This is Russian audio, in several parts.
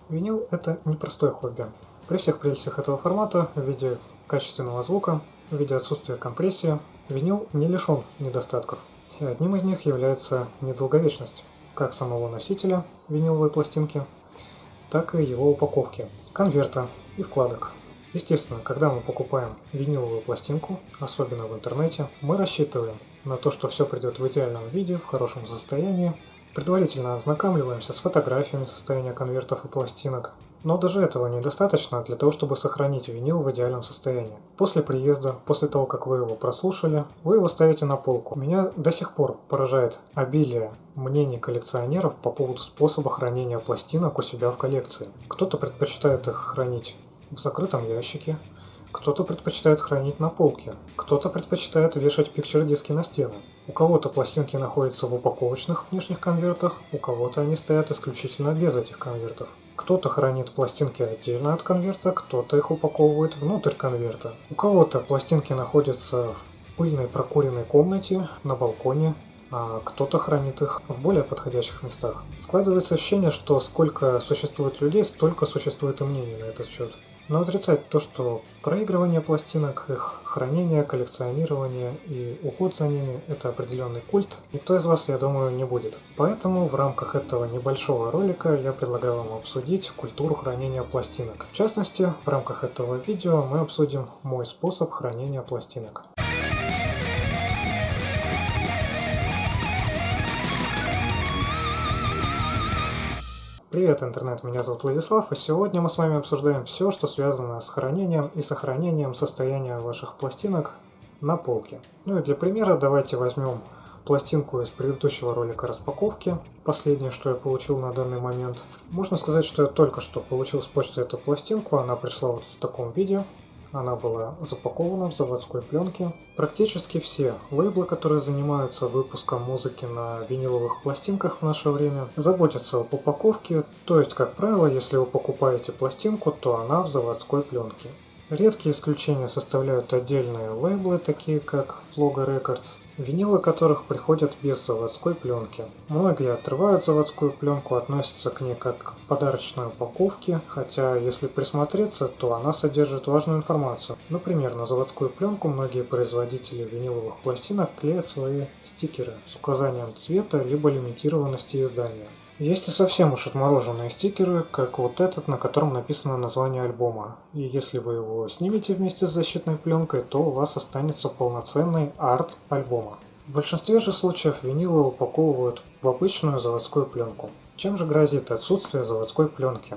Винил – это непростое хобби. При всех прелестях этого формата в виде качественного звука, в виде отсутствия компрессии, винил не лишен недостатков. И одним из них является недолговечность как самого носителя виниловой пластинки, так и его упаковки, конверта и вкладок. Естественно, когда мы покупаем виниловую пластинку, особенно в интернете, мы рассчитываем на то, что все придет в идеальном виде, в хорошем состоянии. Предварительно ознакомливаемся с фотографиями состояния конвертов и пластинок. Но даже этого недостаточно для того, чтобы сохранить винил в идеальном состоянии. После приезда, после того, как вы его прослушали, вы его ставите на полку. Меня до сих пор поражает обилие мнений коллекционеров по поводу способа хранения пластинок у себя в коллекции. Кто-то предпочитает их хранить в закрытом ящике, кто-то предпочитает хранить на полке, кто-то предпочитает вешать пикчер-диски на стены. У кого-то пластинки находятся в упаковочных внешних конвертах, у кого-то они стоят исключительно без этих конвертов. Кто-то хранит пластинки отдельно от конверта, кто-то их упаковывает внутрь конверта. У кого-то пластинки находятся в пыльной прокуренной комнате, на балконе, а кто-то хранит их в более подходящих местах. Складывается ощущение, что сколько существует людей, столько существует и мнений на этот счет. Но отрицать то, что проигрывание пластинок, их хранение, коллекционирование и уход за ними – это определенный культ, никто из вас, я думаю, не будет. Поэтому в рамках этого небольшого ролика я предлагаю вам обсудить культуру хранения пластинок. В частности, в рамках этого видео мы обсудим мой способ хранения пластинок. Привет, интернет, меня зовут Владислав, и сегодня мы с вами обсуждаем все, что связано с хранением и сохранением состояния ваших пластинок на полке. Ну и для примера давайте возьмем пластинку из предыдущего ролика распаковки, последнее, что я получил на данный момент. Можно сказать, что я только что получил с почты эту пластинку, она пришла вот в таком виде. Она была запакована в заводской пленке. Практически все лейблы, которые занимаются выпуском музыки на виниловых пластинках в наше время, заботятся об упаковке, то есть, как правило, если вы покупаете пластинку, то она в заводской пленке. Редкие исключения составляют отдельные лейблы, такие как Floga Records, винилы которых приходят без заводской пленки. Многие отрывают заводскую пленку, относятся к ней как к подарочной упаковке, хотя если присмотреться, то она содержит важную информацию. Например, на заводскую пленку многие производители виниловых пластинок клеят свои стикеры с указанием цвета либо лимитированности издания. Есть и совсем уж отмороженные стикеры, как вот этот, на котором написано название альбома. И если вы его снимете вместе с защитной пленкой, то у вас останется полноценный арт альбома. В большинстве же случаев винилы упаковывают в обычную заводскую пленку. Чем же грозит отсутствие заводской пленки?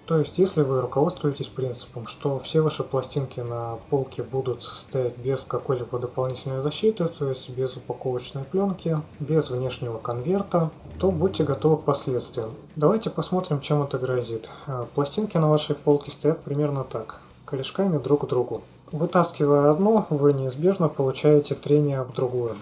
То есть, если вы руководствуетесь принципом, что все ваши пластинки на полке будут стоять без какой-либо дополнительной защиты, то есть без упаковочной пленки, без внешнего конверта, то будьте готовы к последствиям. Давайте посмотрим, чем это грозит. Пластинки на вашей полке стоят примерно так, корешками друг к другу. Вытаскивая одну, вы неизбежно получаете трение об другую.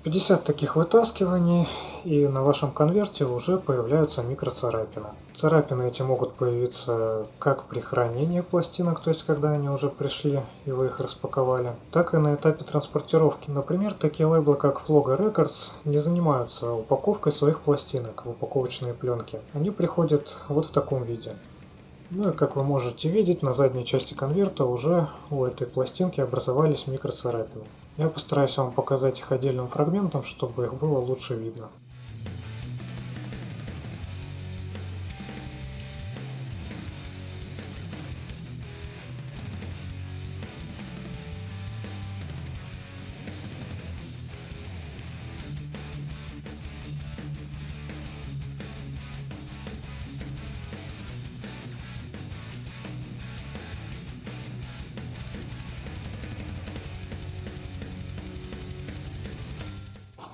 50 таких вытаскиваний, и на вашем конверте уже появляются микроцарапины. Царапины эти могут появиться как при хранении пластинок, то есть когда они уже пришли и вы их распаковали, так и на этапе транспортировки. Например, такие лейблы как Floga Records не занимаются упаковкой своих пластинок в упаковочные пленки. Они приходят вот в таком виде. Ну и как вы можете видеть, на задней части конверта уже у этой пластинки образовались микроцарапины. Я постараюсь вам показать их отдельным фрагментом, чтобы их было лучше видно.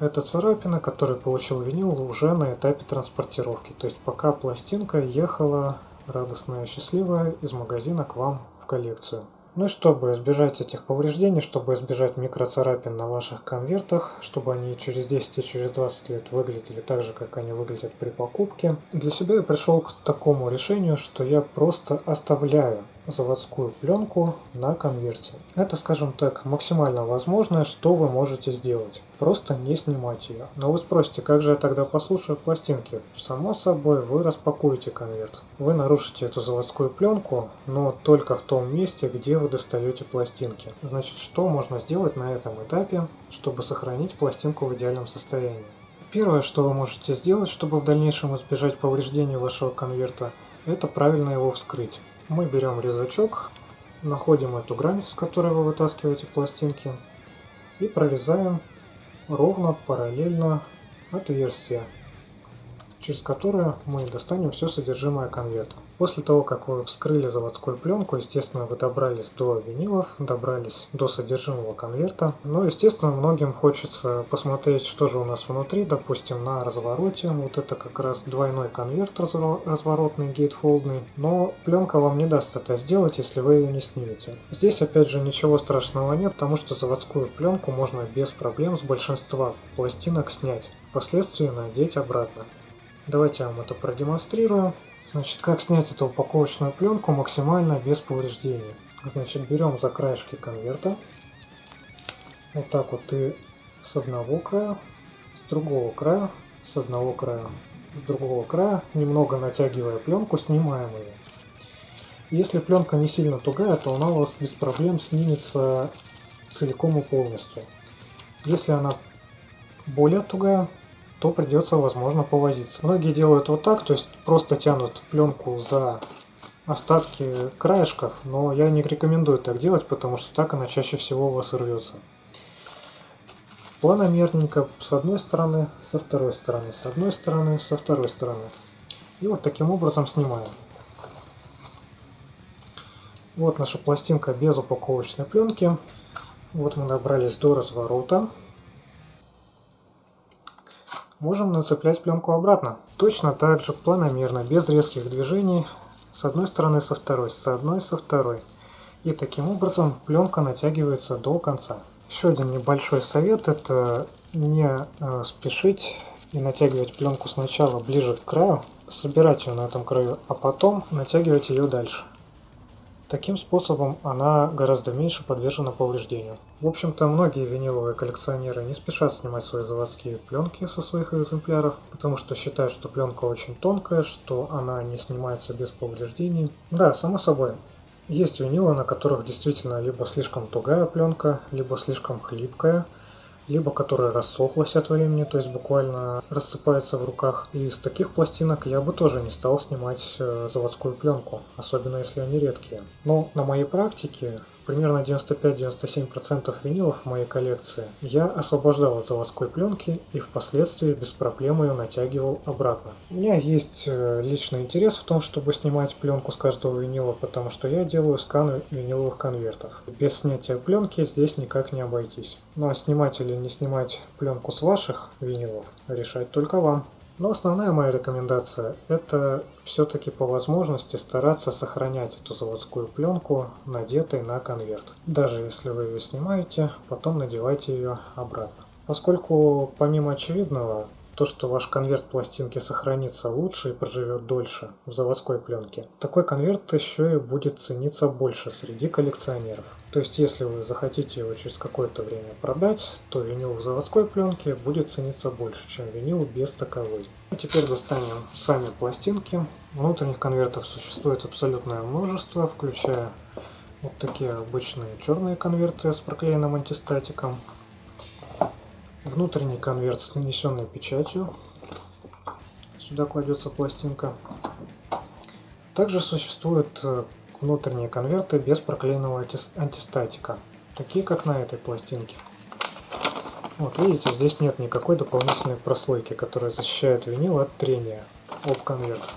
Это царапина, которую получил винил уже на этапе транспортировки, то есть пока пластинка ехала радостная и счастливая из магазина к вам в коллекцию. Ну и чтобы избежать этих повреждений, чтобы избежать микроцарапин на ваших конвертах, чтобы они через 10 и через 20 лет выглядели так же, как они выглядят при покупке, для себя я пришел к такому решению, что я просто оставляю заводскую пленку на конверте. Это, скажем так, максимально возможное, что вы можете сделать. Просто не снимать ее. Но вы спросите, как же я тогда послушаю пластинки? Само собой, вы распакуете конверт. Вы нарушите эту заводскую пленку, но только в том месте, где вы достаете пластинки. Значит, что можно сделать на этом этапе, чтобы сохранить пластинку в идеальном состоянии? Первое, что вы можете сделать, чтобы в дальнейшем избежать повреждения вашего конверта, это правильно его вскрыть. Мы берем резачок, находим эту грань, с которой вы вытаскиваете пластинки, и прорезаем ровно параллельно отверстие, через которое мы достанем все содержимое конверта. После того, как вы вскрыли заводскую пленку, естественно, вы добрались до винилов, добрались до содержимого конверта. Но, естественно, многим хочется посмотреть, что же у нас внутри, допустим, на развороте. Вот это как раз двойной конверт разворотный, гейтфолдный. Но пленка вам не даст это сделать, если вы ее не снимете. Здесь, опять же, ничего страшного нет, потому что заводскую пленку можно без проблем с большинства пластинок снять, впоследствии надеть обратно. Давайте я вам это продемонстрирую. Значит, как снять эту упаковочную пленку максимально без повреждений. Значит, берем за краешки конверта. Вот так вот и с одного края, с другого края, с одного края, с другого края, немного натягивая пленку, снимаем ее. Если пленка не сильно тугая, то она у вас без проблем снимется целиком и полностью. Если она более тугая, то придется, возможно, повозиться. Многие делают вот так, то есть просто тянут пленку за остатки краешков, но я не рекомендую так делать, потому что так она чаще всего у вас рвется. Планомерненько с одной стороны, со второй стороны, с одной стороны, со второй стороны. И вот таким образом снимаем. Вот наша пластинка без упаковочной пленки. Вот мы добрались до разворота. Можем нацеплять пленку обратно. Точно так же планомерно, без резких движений, с одной стороны, со второй, с одной, со второй. И таким образом пленка натягивается до конца. Еще один небольшой совет – это не спешить и натягивать пленку сначала ближе к краю, собирать ее на этом краю, а потом натягивать ее дальше. Таким способом она гораздо меньше подвержена повреждению. В общем-то, многие виниловые коллекционеры не спешат снимать свои заводские пленки со своих экземпляров, потому что считают, что пленка очень тонкая, что она не снимается без повреждений. Да, само собой, есть винилы, на которых действительно либо слишком тугая пленка, либо слишком хлипкая, либо которая рассохлась от времени, то есть буквально рассыпается в руках. И из таких пластинок я бы тоже не стал снимать заводскую пленку, особенно если они редкие. Но на моей практике примерно 95-97% винилов в моей коллекции я освобождал от заводской пленки и впоследствии без проблем ее натягивал обратно. У меня есть личный интерес в том, чтобы снимать пленку с каждого винила, потому что я делаю сканы виниловых конвертов. Без снятия пленки здесь никак не обойтись. Ну а снимать или не снимать пленку с ваших винилов решать только вам. Но основная моя рекомендация – это все-таки по возможности стараться сохранять эту заводскую пленку, надетой на конверт. Даже если вы ее снимаете, потом надевайте ее обратно. Поскольку помимо очевидного, то, что ваш конверт пластинки сохранится лучше и проживет дольше в заводской пленке, такой конверт еще и будет цениться больше среди коллекционеров. То есть, если вы захотите его через какое-то время продать, то винил в заводской пленке будет цениться больше, чем винил без таковой. Теперь достанем сами пластинки. Внутренних конвертов существует абсолютное множество, включая вот такие обычные черные конверты с проклеенным антистатиком. Внутренний конверт с нанесенной печатью. Сюда кладется пластинка. Также существуют внутренние конверты без проклеенного антистатика, такие как на этой пластинке. Вот видите, здесь нет никакой дополнительной прослойки, которая защищает винил от трения об конверт.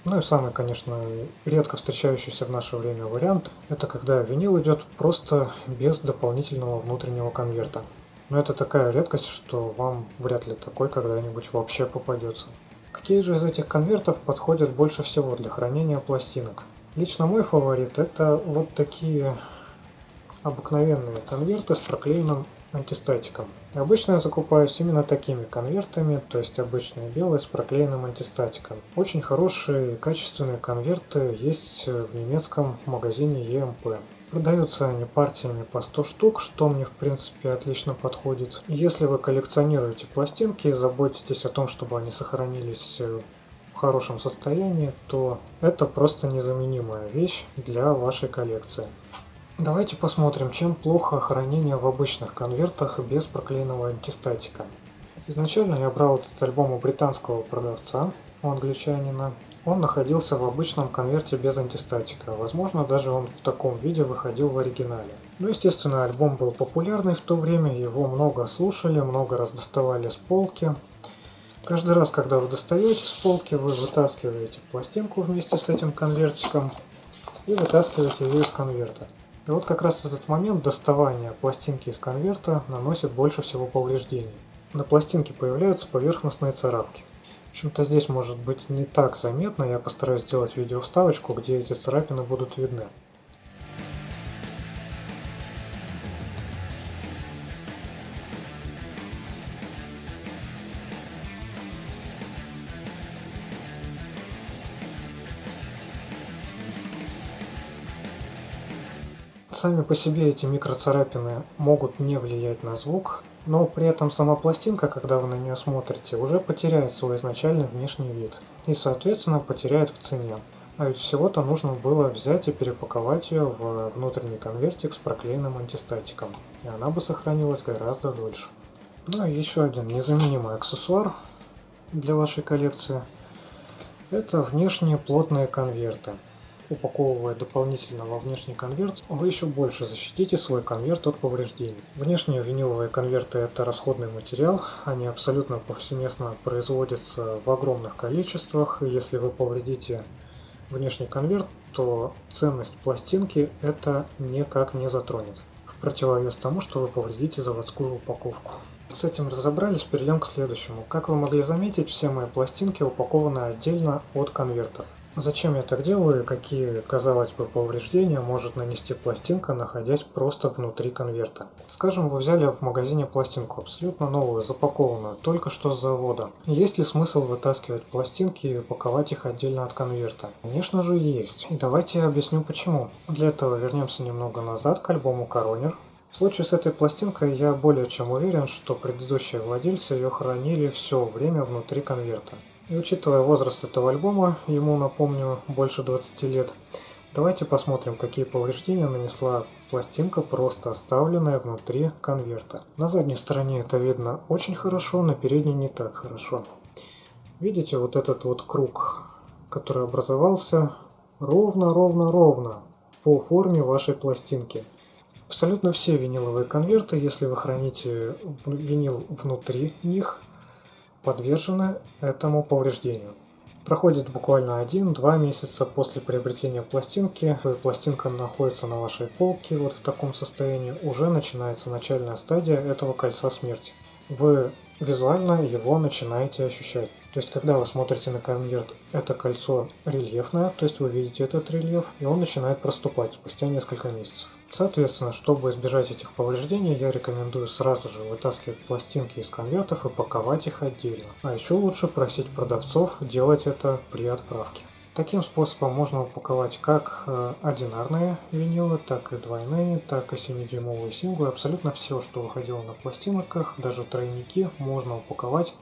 Ну и самый, конечно, редко встречающийся в наше время вариант, это когда винил идет просто без дополнительного внутреннего конверта. Но это такая редкость, что вам вряд ли такой когда-нибудь вообще попадется. Какие же из этих конвертов подходят больше всего для хранения пластинок? Лично мой фаворит это вот такие обыкновенные конверты с проклеенным антистатиком. И обычно я закупаюсь именно такими конвертами, то есть обычные белые с проклеенным антистатиком. Очень хорошие качественные конверты есть в немецком магазине EMP. Продаются они партиями по 100 штук, что мне в принципе отлично подходит. И если вы коллекционируете пластинки и заботитесь о том, чтобы они сохранились в хорошем состоянии, то это просто незаменимая вещь для вашей коллекции. Давайте посмотрим, чем плохо хранение в обычных конвертах без проклеенного антистатика. Изначально я брал этот альбом у британского продавца, у англичанина. Он находился в обычном конверте без антистатика, возможно, даже он в таком виде выходил в оригинале. Ну, естественно, альбом был популярный в то время, его много слушали, много раз доставали с полки. Каждый раз, когда вы достаете с полки, вы вытаскиваете пластинку вместе с этим конвертиком и вытаскиваете ее из конверта. И вот как раз этот момент доставания пластинки из конверта наносит больше всего повреждений. На пластинке появляются поверхностные царапки. В общем-то здесь может быть не так заметно, я постараюсь сделать видео вставочку, где эти царапины будут видны. Сами по себе эти микроцарапины могут не влиять на звук, но при этом сама пластинка, когда вы на нее смотрите, уже потеряет свой изначальный внешний вид и, соответственно, потеряет в цене. А ведь всего-то нужно было взять и перепаковать ее в внутренний конвертик с проклеенным антистатиком, и она бы сохранилась гораздо дольше. Ну и еще один незаменимый аксессуар для вашей коллекции – это внешние плотные конверты. Упаковывая дополнительно во внешний конверт, вы еще больше защитите свой конверт от повреждений. Внешние виниловые конверты – это расходный материал, они абсолютно повсеместно производятся в огромных количествах, и если вы повредите внешний конверт, то ценность пластинки это никак не затронет, в противовес тому, что вы повредите заводскую упаковку. С этим разобрались, перейдем к следующему. Как вы могли заметить, все мои пластинки упакованы отдельно от конвертов. Зачем я так делаю и какие, казалось бы, повреждения может нанести пластинка, находясь просто внутри конверта? Скажем, вы взяли в магазине пластинку, абсолютно новую, запакованную, только что с завода. Есть ли смысл вытаскивать пластинки и упаковать их отдельно от конверта? Конечно же есть. И давайте я объясню почему. Для этого вернемся немного назад к альбому Коронер. В случае с этой пластинкой я более чем уверен, что предыдущие владельцы ее хранили все время внутри конверта. И учитывая возраст этого альбома, ему, напомню, больше 20 лет, давайте посмотрим, какие повреждения нанесла пластинка, просто оставленная внутри конверта. На задней стороне это видно очень хорошо, на передней не так хорошо. Видите вот этот вот круг, который образовался ровно по форме вашей пластинки. Абсолютно все виниловые конверты, если вы храните винил внутри них, подвержены этому повреждению. Проходит буквально 1-2 месяца после приобретения пластинки, и пластинка находится на вашей полке вот в таком состоянии, уже начинается начальная стадия этого кольца смерти. Вы визуально его начинаете ощущать. То есть, когда вы смотрите на конверт, это кольцо рельефное, то есть вы видите этот рельеф, и он начинает проступать спустя несколько месяцев. Соответственно, чтобы избежать этих повреждений, я рекомендую сразу же вытаскивать пластинки из конвертов и паковать их отдельно. А еще лучше просить продавцов делать это при отправке. Таким способом можно упаковать как одинарные винилы, так и двойные, так и 7-дюймовые синглы. Абсолютно все, что выходило на пластинках, даже тройники, можно упаковать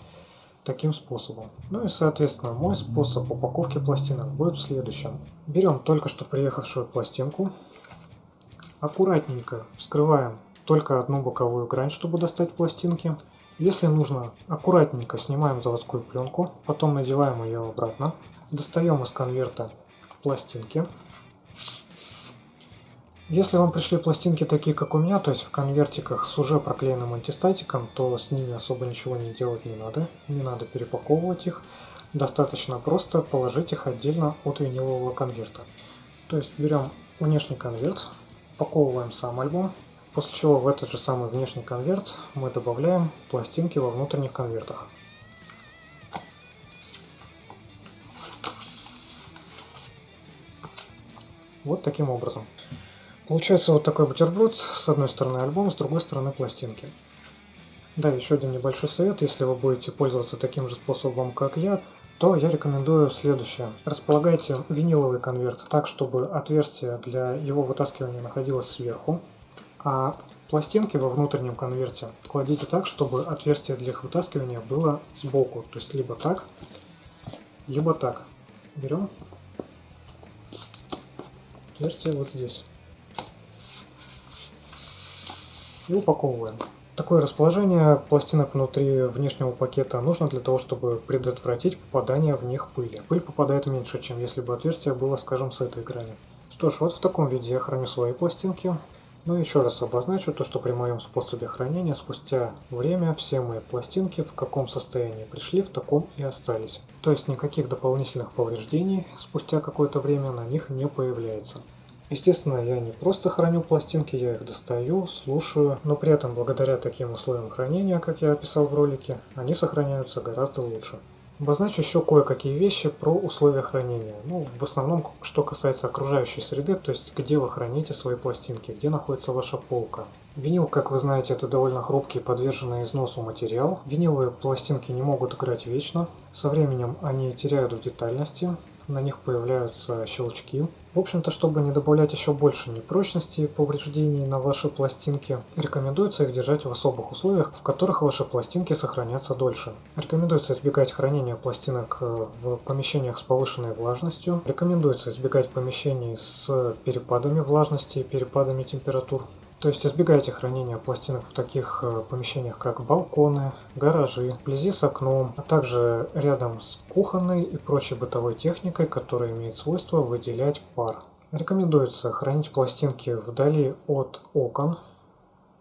таким способом. Ну и соответственно мой способ упаковки пластинок будет в следующем. Берем только что приехавшую пластинку, аккуратненько вскрываем только одну боковую грань, чтобы достать пластинки. Если нужно, аккуратненько снимаем заводскую пленку, потом надеваем ее обратно. Достаем из конверта пластинки. Если вам пришли пластинки такие, как у меня, то есть в конвертиках с уже проклеенным антистатиком, то с ними особо ничего не делать не надо перепаковывать их. Достаточно просто положить их отдельно от винилового конверта. То есть берем внешний конверт, упаковываем сам альбом, после чего в этот же самый внешний конверт мы добавляем пластинки во внутренних конвертах. Вот таким образом. Получается вот такой бутерброд, с одной стороны альбом, с другой стороны пластинки. Да, еще один небольшой совет, если вы будете пользоваться таким же способом, как я, то я рекомендую следующее. Располагайте виниловый конверт так, чтобы отверстие для его вытаскивания находилось сверху, а пластинки во внутреннем конверте кладите так, чтобы отверстие для их вытаскивания было сбоку, то есть либо так, либо так. Берем отверстие вот здесь и упаковываем. Такое расположение пластинок внутри внешнего пакета нужно для того, чтобы предотвратить попадание в них пыли. Пыль попадает меньше, чем если бы отверстие было, скажем, с этой грани. Что ж, вот в таком виде я храню свои пластинки. Ну и еще раз обозначу то, что при моем способе хранения спустя время все мои пластинки в каком состоянии пришли, в таком и остались. То есть никаких дополнительных повреждений спустя какое-то время на них не появляется. Естественно, я не просто храню пластинки, я их достаю, слушаю, но при этом благодаря таким условиям хранения, как я описал в ролике, они сохраняются гораздо лучше. Обозначу еще кое-какие вещи про условия хранения. Ну, в основном, что касается окружающей среды, то есть где вы храните свои пластинки, где находится ваша полка. Винил, как вы знаете, это довольно хрупкий, подверженный износу материал. Виниловые пластинки не могут играть вечно. Со временем они теряют в детальности, на них появляются щелчки. В общем-то, чтобы не добавлять еще больше непрочности и повреждений на ваши пластинки, рекомендуется их держать в особых условиях, в которых ваши пластинки сохранятся дольше. Рекомендуется избегать хранения пластинок в помещениях с повышенной влажностью. Рекомендуется избегать помещений с перепадами влажности и перепадами температур. То есть избегайте хранения пластинок в таких помещениях, как балконы, гаражи, вблизи с окном, а также рядом с кухонной и прочей бытовой техникой, которая имеет свойство выделять пар. Рекомендуется хранить пластинки вдали от окон,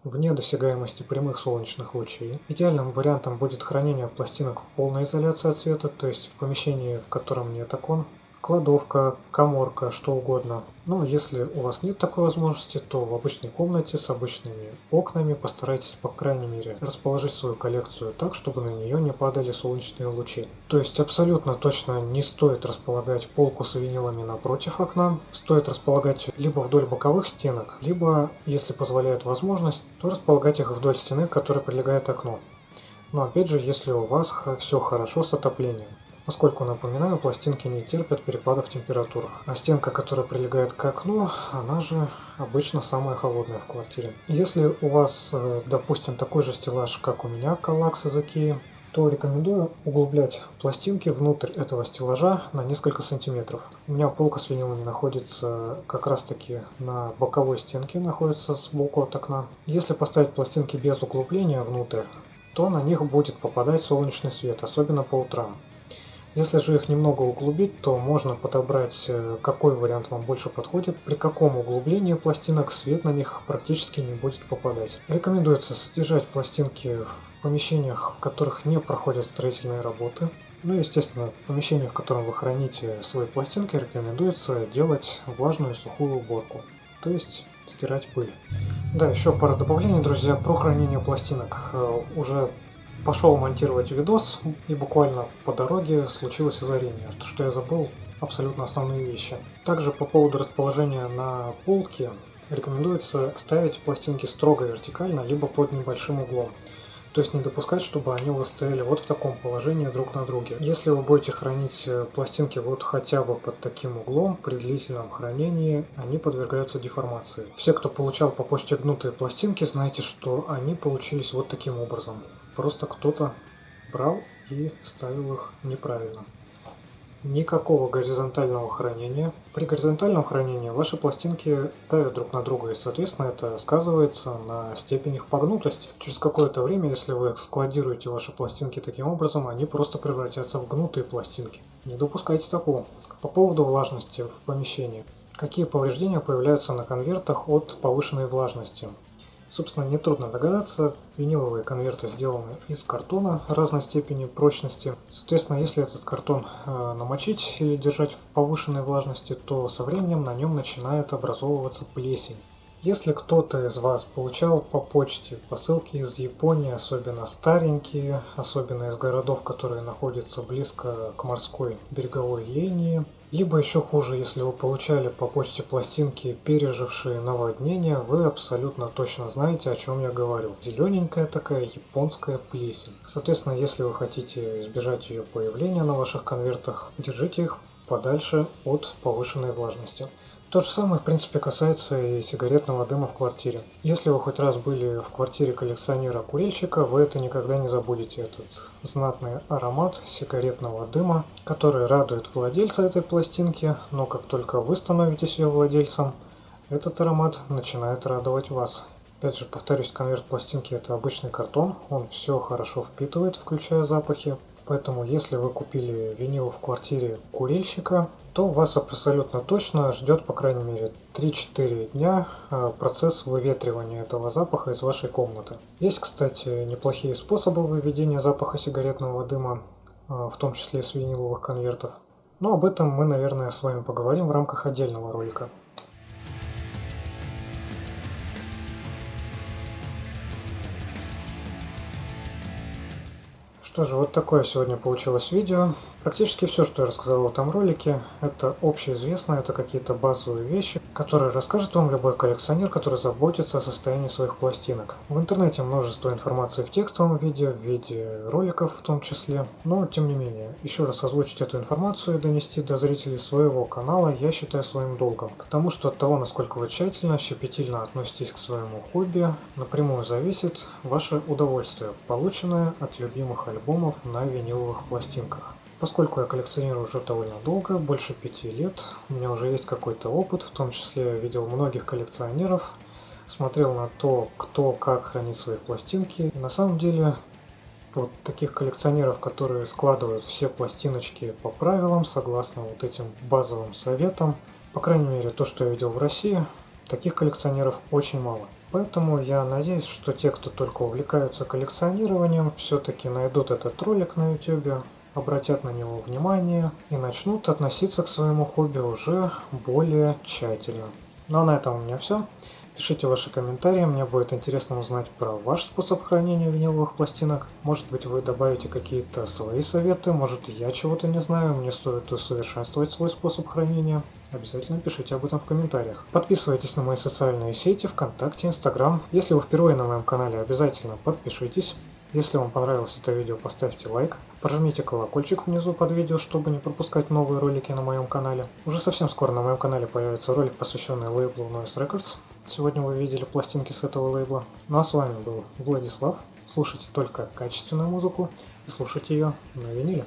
вне досягаемости прямых солнечных лучей. Идеальным вариантом будет хранение пластинок в полной изоляции от света, то есть в помещении, в котором нет окон. Кладовка, каморка, что угодно. Но если у вас нет такой возможности, то в обычной комнате с обычными окнами постарайтесь, по крайней мере, расположить свою коллекцию так, чтобы на нее не падали солнечные лучи. То есть абсолютно точно не стоит располагать полку с винилами напротив окна. Стоит располагать либо вдоль боковых стенок, либо, если позволяет возможность, то располагать их вдоль стены, к которой прилегает окно. Но опять же, если у вас все хорошо с отоплением. Поскольку, напоминаю, пластинки не терпят перепадов температур, а стенка, которая прилегает к окну, она же обычно самая холодная в квартире. Если у вас, допустим, такой же стеллаж, как у меня, Kallax из Ikea, то рекомендую углублять пластинки внутрь этого стеллажа на несколько сантиметров. У меня полка с винилами находится как раз таки на боковой стенке, находится сбоку от окна. Если поставить пластинки без углубления внутрь, то на них будет попадать солнечный свет, особенно по утрам. Если же их немного углубить, то можно подобрать, какой вариант вам больше подходит, при каком углублении пластинок свет на них практически не будет попадать. Рекомендуется содержать пластинки в помещениях, в которых не проходят строительные работы. Ну и, естественно, в помещении, в котором вы храните свои пластинки, рекомендуется делать влажную и сухую уборку, то есть стирать пыль. Да, еще пара добавлений, друзья, про хранение пластинок. Уже пошел монтировать видос, и буквально по дороге случилось озарение, что я забыл абсолютно основные вещи. Также по поводу расположения на полке рекомендуется ставить пластинки строго вертикально, либо под небольшим углом. То есть не допускать, чтобы они у вас стояли вот в таком положении друг на друге. Если вы будете хранить пластинки вот хотя бы под таким углом, при длительном хранении они подвергаются деформации. Все, кто получал по почте гнутые пластинки, знаете, что они получились вот таким образом. Просто кто-то брал и ставил их неправильно. Никакого горизонтального хранения. При горизонтальном хранении ваши пластинки давят друг на друга, и, соответственно, это сказывается на степени их погнутости. Через какое-то время, если вы складируете ваши пластинки таким образом, они просто превратятся в гнутые пластинки. Не допускайте такого. По поводу влажности в помещении. Какие повреждения появляются на конвертах от повышенной влажности? Собственно, нетрудно догадаться, виниловые конверты сделаны из картона разной степени прочности. Соответственно, если этот картон намочить или держать в повышенной влажности, то со временем на нем начинает образовываться плесень. Если кто-то из вас получал по почте посылки из Японии, особенно старенькие, особенно из городов, которые находятся близко к морской береговой линии, либо еще хуже, если вы получали по почте пластинки, пережившие наводнение, вы абсолютно точно знаете, о чем я говорю. Зелененькая такая японская плесень. Соответственно, если вы хотите избежать ее появления на ваших конвертах, держите их подальше от повышенной влажности. То же самое, в принципе, касается и сигаретного дыма в квартире. Если вы хоть раз были в квартире коллекционера-курильщика, вы это никогда не забудете, этот знатный аромат сигаретного дыма, который радует владельца этой пластинки, но как только вы становитесь ее владельцем, этот аромат начинает радовать вас. Опять же, повторюсь, конверт пластинки это обычный картон, он все хорошо впитывает, включая запахи. Поэтому, если вы купили винил в квартире курильщика, то вас абсолютно точно ждет, по крайней мере, 3-4 дня процесс выветривания этого запаха из вашей комнаты. Есть, кстати, неплохие способы выведения запаха сигаретного дыма, в том числе с виниловых конвертов. Но об этом мы, наверное, с вами поговорим в рамках отдельного ролика. Что же, вот такое сегодня получилось видео. Практически все, что я рассказал в этом ролике, это общеизвестно, это какие-то базовые вещи, которые расскажет вам любой коллекционер, который заботится о состоянии своих пластинок. В интернете множество информации в текстовом виде, в виде роликов в том числе, но тем не менее, еще раз озвучить эту информацию и донести до зрителей своего канала я считаю своим долгом, потому что от того, насколько вы тщательно, щепетильно относитесь к своему хобби, напрямую зависит ваше удовольствие, полученное от любимых альбомов на виниловых пластинках. Поскольку я коллекционирую уже довольно долго, больше 5 лет, у меня уже есть какой-то опыт, в том числе я видел многих коллекционеров, смотрел на то, кто как хранит свои пластинки. И на самом деле, вот таких коллекционеров, которые складывают все пластиночки по правилам, согласно вот этим базовым советам, по крайней мере, то, что я видел в России, таких коллекционеров очень мало. Поэтому я надеюсь, что те, кто только увлекаются коллекционированием, все-таки найдут этот ролик на YouTube, обратят на него внимание и начнут относиться к своему хобби уже более тщательно. Ну а на этом у меня все. Пишите ваши комментарии, мне будет интересно узнать про ваш способ хранения виниловых пластинок. Может быть, вы добавите какие-то свои советы, может, я чего-то не знаю, мне стоит усовершенствовать свой способ хранения. Обязательно пишите об этом в комментариях. Подписывайтесь на мои социальные сети, ВКонтакте, Инстаграм. Если вы впервые на моем канале, обязательно подпишитесь. Если вам понравилось это видео, поставьте лайк, прожмите колокольчик внизу под видео, чтобы не пропускать новые ролики на моем канале. Уже совсем скоро на моем канале появится ролик, посвященный лейблу Noise Records. Сегодня вы видели пластинки с этого лейбла. Ну а с вами был Владислав. Слушайте только качественную музыку и слушайте ее на виниле.